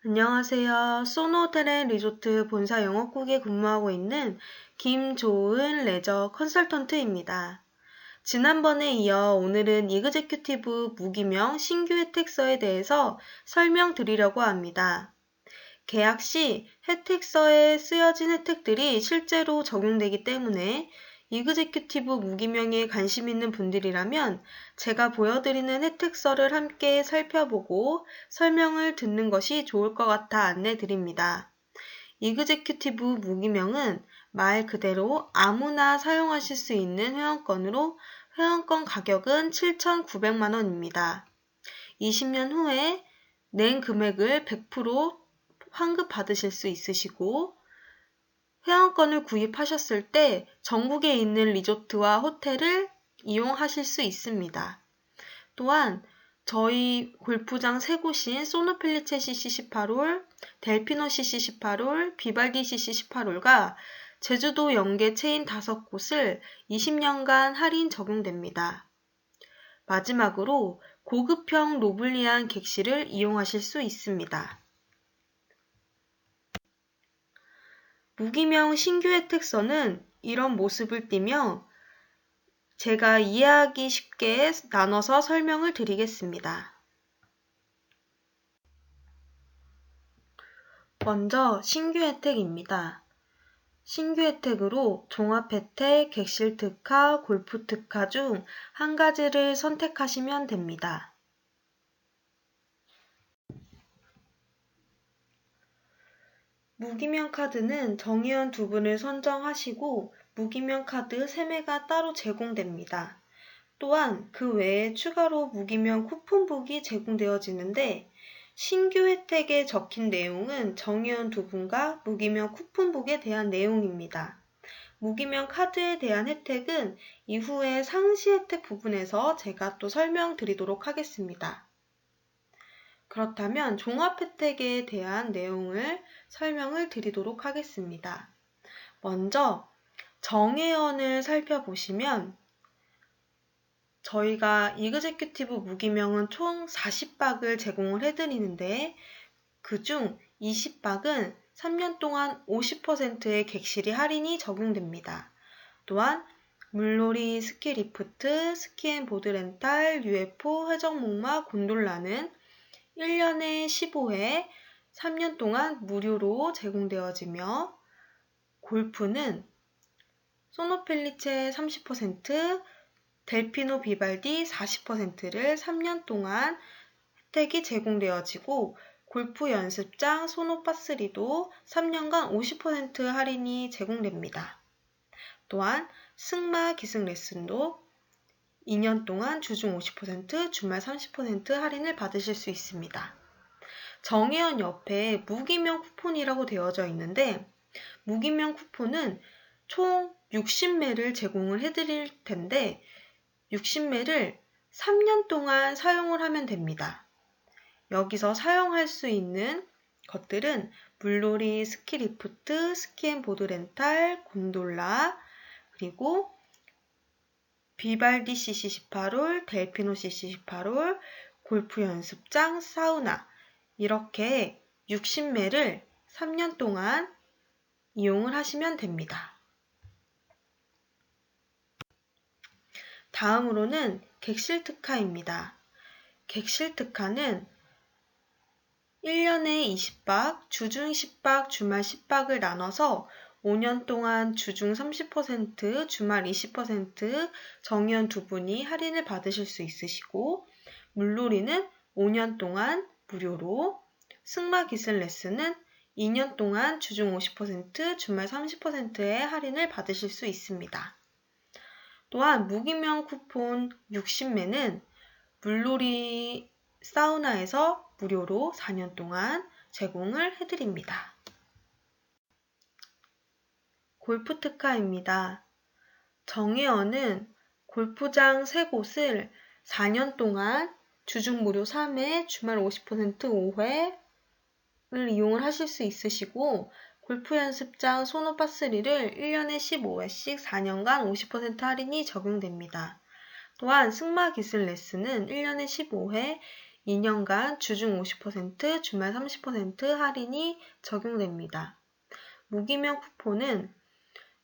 안녕하세요. 소노호텔 리조트 본사 영업국에 근무하고 있는 김조은 레저 컨설턴트입니다. 지난번에 이어 오늘은 이그제큐티브 무기명 신규 혜택서에 대해서 설명드리려고 합니다. 계약 시 혜택서에 쓰여진 혜택들이 실제로 적용되기 때문에 이그제큐티브 무기명에 관심 있는 분들이라면 제가 보여드리는 혜택서를 함께 살펴보고 설명을 듣는 것이 좋을 것 같아 안내드립니다. 이그제큐티브 무기명은 말 그대로 아무나 사용하실 수 있는 회원권으로 회원권 가격은 7,900만 원입니다. 20년 후에 낸 금액을 100% 환급 받으실 수 있으시고 회원권을 구입하셨을 때 전국에 있는 리조트와 호텔을 이용하실 수 있습니다. 또한 저희 골프장 3곳인 소노펠리체 CC 18홀, 델피노 CC 18홀, 비발디 CC 18홀과 제주도 연계 체인 5곳을 20년간 할인 적용됩니다. 마지막으로 고급형 로블리한 객실을 이용하실 수 있습니다. 무기명 신규 혜택서는 이런 모습을 띠며 제가 이해하기 쉽게 나눠서 설명을 드리겠습니다. 먼저 신규 혜택입니다. 신규 혜택으로 종합혜택, 객실 특화, 골프 특화 중 한 가지를 선택하시면 됩니다. 무기명 카드는 정회원 2분을 선정하시고 무기명 카드 3매가 따로 제공됩니다. 또한 그 외에 추가로 무기명 쿠폰북이 제공되어지는데 신규 혜택에 적힌 내용은 정회원 2분과 무기명 쿠폰북에 대한 내용입니다. 무기명 카드에 대한 혜택은 이후에 상시 혜택 부분에서 제가 또 설명드리도록 하겠습니다. 그렇다면 종합혜택에 대한 내용을 설명을 드리도록 하겠습니다. 먼저 정회원을 살펴보시면 저희가 이그제큐티브 무기명은 총 40박을 제공을 해드리는데 그중 20박은 3년 동안 50%의 객실이 할인이 적용됩니다. 또한 물놀이, 스키리프트, 스키앤보드 렌탈, UFO, 회전목마, 곤돌라는 1년에 15회, 3년 동안 무료로 제공되어지며 골프는 소노펠리체 30%, 델피노 비발디 40%를 3년 동안 혜택이 제공되어지고 골프 연습장 소노파3도 3년간 50% 할인이 제공됩니다. 또한 승마 기승 레슨도 2년 동안 주중 50%, 주말 30% 할인을 받으실 수 있습니다. 정회원 옆에 무기명 쿠폰이라고 되어져 있는데 무기명 쿠폰은 총 60매를 제공을 해드릴 텐데 60매를 3년 동안 사용을 하면 됩니다. 여기서 사용할 수 있는 것들은 물놀이, 스키리프트, 스키앤보드 렌탈, 곤돌라, 그리고 비발디 CC 18홀, 델피노 CC 18홀, 골프 연습장, 사우나 이렇게 60매를 3년 동안 이용을 하시면 됩니다. 다음으로는 객실 특화입니다. 객실 특화는 1년에 20박, 주중 10박, 주말 10박을 나눠서 5년 동안 주중 30%, 주말 20% 정회원 2분이 할인을 받으실 수 있으시고 물놀이는 5년 동안 무료로 승마 기술 레슨은 2년 동안 주중 50%, 주말 30%의 할인을 받으실 수 있습니다. 또한 무기명 쿠폰 60매는 물놀이 사우나에서 무료로 4년 동안 제공을 해드립니다. 골프 특화입니다. 정회원은 골프장 3곳을 4년 동안 주중 무료 3회, 주말 50% 5회를 이용을 하실 수 있으시고 골프 연습장 소노파3를 1년에 15회씩 4년간 50% 할인이 적용됩니다. 또한 승마 기술 레슨은 1년에 15회, 2년간 주중 50%, 주말 30% 할인이 적용됩니다. 무기명 쿠폰은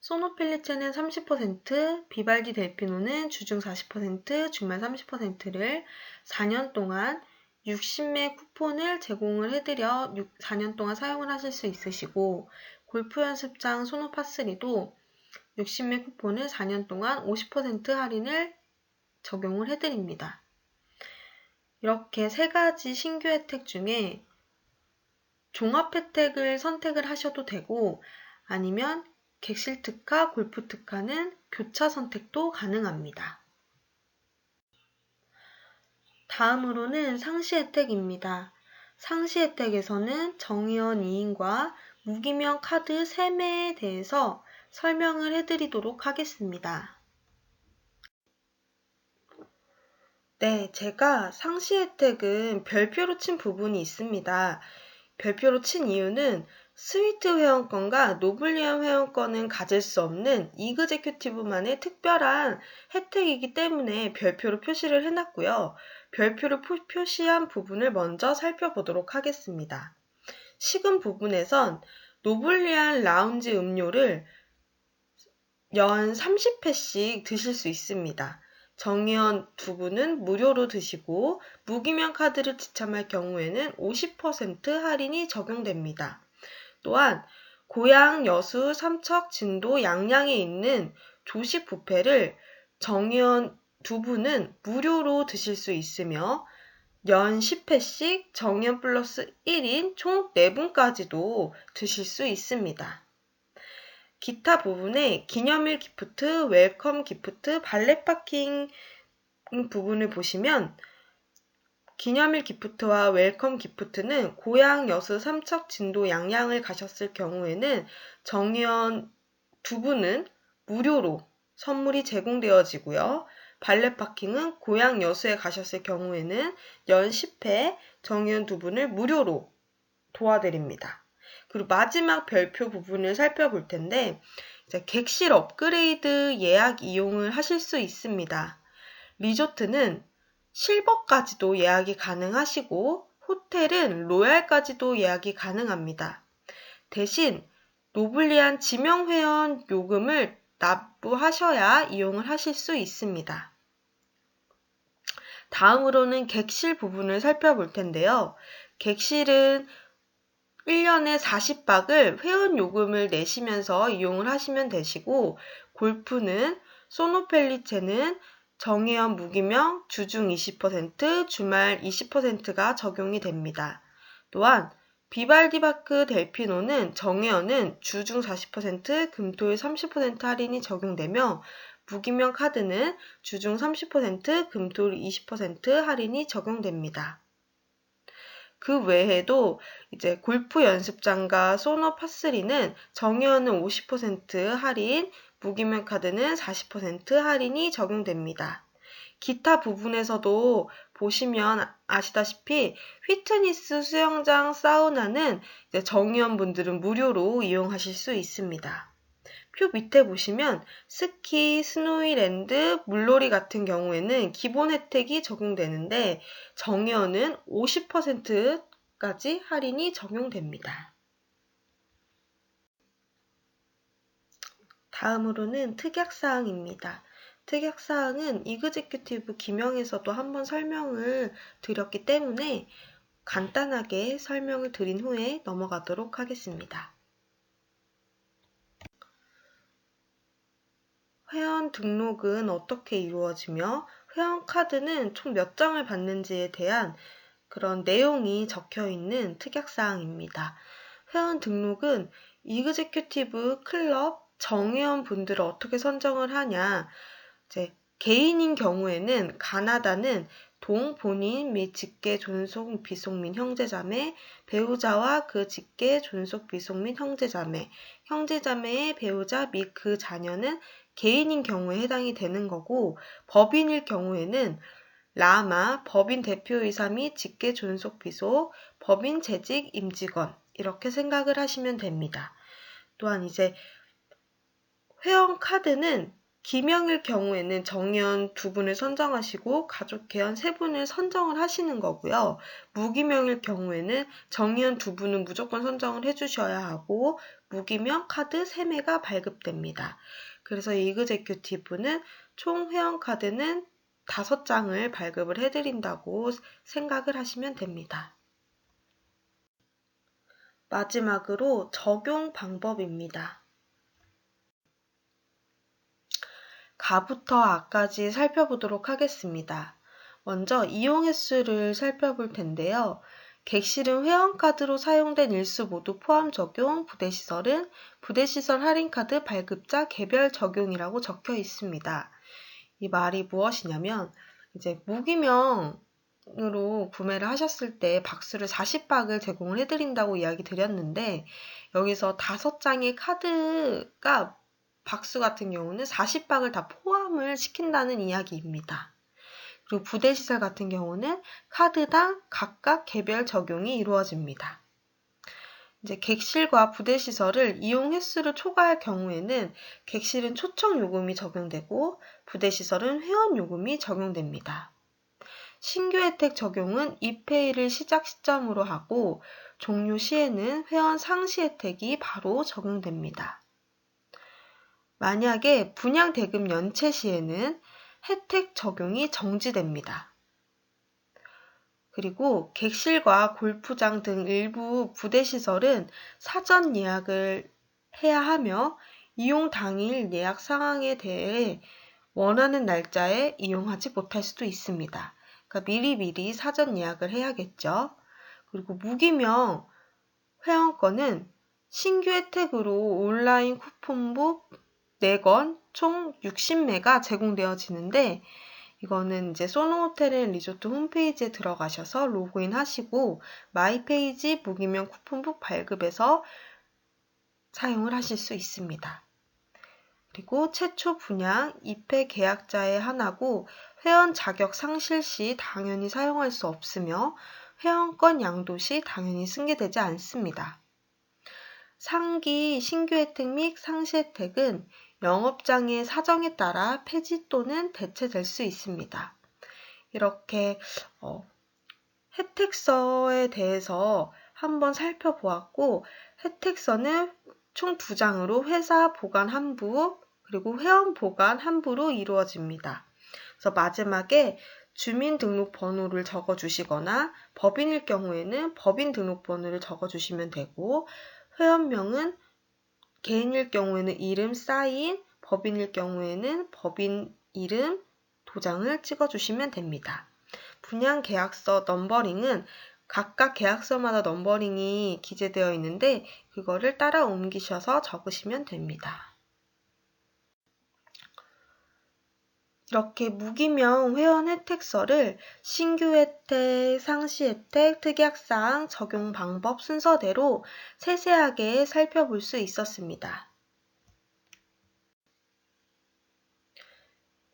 소노펠리체는 30%, 비발디 델피노는 주중 40%, 주말 30%를 4년 동안 60매 쿠폰을 제공을 해드려 4년 동안 사용을 하실 수 있으시고, 골프 연습장 소노파3도 60매 쿠폰을 4년 동안 50% 할인을 적용을 해드립니다. 이렇게 세 가지 신규 혜택 중에 종합 혜택을 선택을 하셔도 되고, 아니면 객실 특화, 골프 특화는 교차 선택도 가능합니다. 다음으로는 상시 혜택입니다. 상시 혜택에서는 정의원 2인과 무기명 카드 3매에 대해서 설명을 해드리도록 하겠습니다. 네, 제가 상시 혜택은 별표로 친 부분이 있습니다. 별표로 친 이유는 스위트 회원권과 노블리안 회원권은 가질 수 없는 이그제큐티브만의 특별한 혜택이기 때문에 별표로 표시를 해놨고요. 별표로 표시한 부분을 먼저 살펴보도록 하겠습니다. 식음 부분에선 노블리안 라운지 음료를 연 30회씩 드실 수 있습니다. 정의원 2분은 무료로 드시고 무기명 카드를 지참할 경우에는 50% 할인이 적용됩니다. 또한 고양, 여수, 삼척, 진도, 양양에 있는 조식 뷔페를 정의원 2분은 무료로 드실 수 있으며 연 10회씩 정의원 플러스 1인 총 4분까지도 드실 수 있습니다. 기타 부분에 기념일 기프트, 웰컴 기프트, 발렛 파킹 부분을 보시면 기념일 기프트와 웰컴 기프트는 고양, 여수, 삼척, 진도, 양양을 가셨을 경우에는 정의원 2분은 무료로 선물이 제공되어지고요. 발렛 파킹은 고양, 여수에 가셨을 경우에는 연 10회 정의원 2분을 무료로 도와드립니다. 그리고 마지막 별표 부분을 살펴볼 텐데, 이제 객실 업그레이드 예약 이용을 하실 수 있습니다. 리조트는 실버까지도 예약이 가능하시고 호텔은 로얄까지도 예약이 가능합니다. 대신 노블리안 지명회원 요금을 납부하셔야 이용을 하실 수 있습니다. 다음으로는 객실 부분을 살펴볼 텐데요. 객실은 1년에 40박을 회원 요금을 내시면서 이용을 하시면 되시고, 골프는 소노펠리체는 정의원 무기명 주중 20%, 주말 20%가 적용이 됩니다. 또한 비발디바크 델피노는 정의원은 주중 40%, 금토일 30% 할인이 적용되며 무기명 카드는 주중 30%, 금토일 20% 할인이 적용됩니다. 그 외에도 이제 골프 연습장과 소노 파3는 정의원은 50% 할인, 무기명 카드는 40% 할인이 적용됩니다. 기타 부분에서도 보시면 아시다시피 휘트니스 수영장 사우나는 이제 정의원 분들은 무료로 이용하실 수 있습니다. 표 밑에 보시면 스키, 스노이랜드, 물놀이 같은 경우에는 기본 혜택이 적용되는데 정의원은 50%까지 할인이 적용됩니다. 다음으로는 특약사항입니다. 특약사항은 이그제큐티브 기명에서도 한번 설명을 드렸기 때문에 간단하게 설명을 드린 후에 넘어가도록 하겠습니다. 회원 등록은 어떻게 이루어지며 회원 카드는 총 몇 장을 받는지에 대한 그런 내용이 적혀 있는 특약사항입니다. 회원 등록은 이그제큐티브 클럽 정회원 분들을 어떻게 선정을 하냐. 이제 개인인 경우에는 가나다는 동, 본인 및 직계, 존속, 비속 및 형제자매, 배우자와 그 직계, 존속, 비속 및 형제자매, 형제자매의 배우자 및 그 자녀는 개인인 경우에 해당이 되는 거고, 법인일 경우에는 라마, 법인 대표이사 및 직계, 존속, 비속, 법인 재직, 임직원 이렇게 생각을 하시면 됩니다. 또한 이제 회원 카드는 기명일 경우에는 정의원 2분을 선정하시고 가족 개원 3분을 선정을 하시는 거고요. 무기명일 경우에는 정의원 2분은 무조건 선정을 해주셔야 하고 무기명 카드 3매가 발급됩니다. 그래서 이그제큐티브는 총 회원카드는 5장을 발급을 해드린다고 생각을 하시면 됩니다. 마지막으로 적용 방법입니다. 가부터 아까지 살펴보도록 하겠습니다. 먼저 이용 횟수를 살펴볼 텐데요. 객실은 회원카드로 사용된 일수 모두 포함 적용, 부대시설은 부대시설 할인카드 발급자 개별 적용이라고 적혀 있습니다. 이 말이 무엇이냐면 이제 무기명으로 구매를 하셨을 때 박스를 40박을 제공을 해드린다고 이야기 드렸는데 여기서 5장의 카드가 박스 같은 경우는 40박을 다 포함을 시킨다는 이야기입니다. 그리고 부대시설 같은 경우는 카드당 각각 개별 적용이 이루어집니다. 이제 객실과 부대시설을 이용 횟수를 초과할 경우에는 객실은 초청 요금이 적용되고 부대시설은 회원 요금이 적용됩니다. 신규 혜택 적용은 입회일을 시작 시점으로 하고 종료 시에는 회원 상시 혜택이 바로 적용됩니다. 만약에 분양 대금 연체 시에는 혜택 적용이 정지됩니다. 그리고 객실과 골프장 등 일부 부대시설은 사전 예약을 해야 하며 이용 당일 예약 상황에 대해 원하는 날짜에 이용하지 못할 수도 있습니다. 그러니까 미리미리 사전 예약을 해야겠죠. 그리고 무기명 회원권은 신규 혜택으로 온라인 쿠폰북 4권 총 60매가 제공되어지는데 이거는 이제 소노호텔앤리조트 홈페이지에 들어가셔서 로그인 하시고 마이페이지 무기명 쿠폰북 발급에서 사용을 하실 수 있습니다. 그리고 최초 분양, 입회 계약자에 한하고 회원 자격 상실 시 당연히 사용할 수 없으며 회원권 양도 시 당연히 승계되지 않습니다. 상기 신규 혜택 및 상시 혜택은 영업장의 사정에 따라 폐지 또는 대체될 수 있습니다. 이렇게 혜택서에 대해서 한번 살펴보았고 혜택서는 총 2장으로 회사 보관 1부 그리고 회원 보관 1부로 이루어집니다. 그래서 마지막에 주민등록번호를 적어주시거나 법인일 경우에는 법인 등록번호를 적어주시면 되고 회원명은 개인일 경우에는 이름, 사인, 법인일 경우에는 법인 이름, 도장을 찍어주시면 됩니다. 분양계약서 넘버링은 각각 계약서마다 넘버링이 기재되어 있는데 그거를 따라 옮기셔서 적으시면 됩니다. 이렇게 무기명 회원 혜택서를 신규 혜택, 상시 혜택, 특약사항, 적용 방법 순서대로 세세하게 살펴볼 수 있었습니다.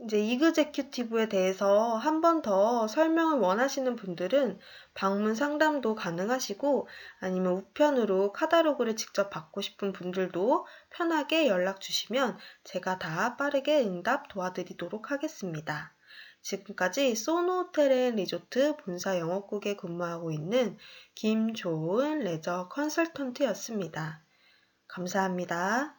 이제 이그제큐티브에 대해서 한 번 더 설명을 원하시는 분들은 방문 상담도 가능하시고 아니면 우편으로 카탈로그를 직접 받고 싶은 분들도 편하게 연락 주시면 제가 다 빠르게 응답 도와드리도록 하겠습니다. 지금까지 소노호텔앤리조트 본사 영업국에 근무하고 있는 김조은 레저 컨설턴트였습니다. 감사합니다.